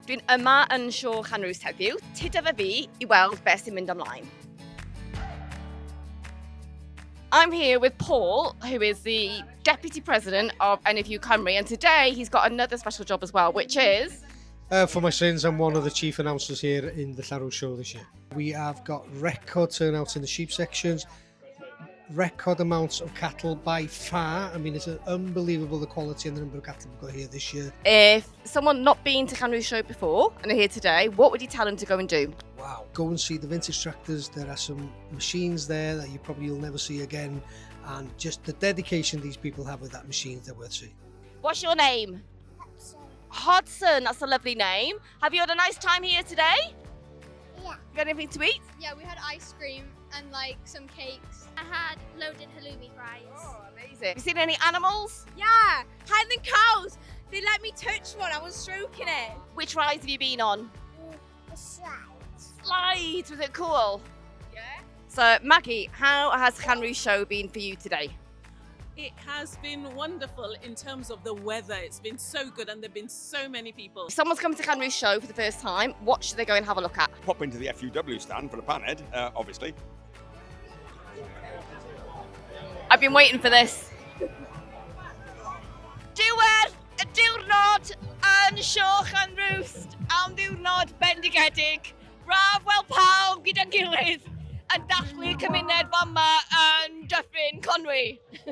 Dwi'n yma yn Show Llanrwst heddiw, tuda fe fi I weld beth sy'n mynd ymlaen. I'm here with Paul, who is the Deputy President of NFU Cymru, and today he's got another special job as well, which is... For my sins, I'm one of the chief announcers here in the Llanrwst Show this year. We have got record turnouts in the sheep sections, record amounts of cattle by far. I mean, it's unbelievable the quality and the number of cattle we've got here this year. If someone not been to Llanrwst Show before and are here today, what would you tell them to go and do? Wow. Go and see the vintage tractors. There are some machines there that you'll never see again. And just the dedication these people have with that machine, they're worth seeing. What's your name? Hodson, that's a lovely name. Have you had a nice time here today? Yeah. You got anything to eat? Yeah, we had ice cream and like some cakes. I had loaded halloumi fries. Oh, amazing. Have you seen any animals? Yeah, Highland cows. They let me touch one. I was stroking it. Which rides have you been on? The slides. Slides, was it cool? Yeah. So Maggie, how has Llanrwst Show been for you today? It has been wonderful in terms of the weather. It's been so good and there have been so many people. If someone's coming to Llanrwst Show for the first time, what should they go and have a look at? Pop into the FUW stand for the panhead, obviously. I've been waiting for this. Diwedd y diwrnod yn Show Llanrwst am ddiwrnod bendigedig. Braf wel pawb gyda'n gilydd yn dathlu cymuned fama yn Dyffryn Conwy.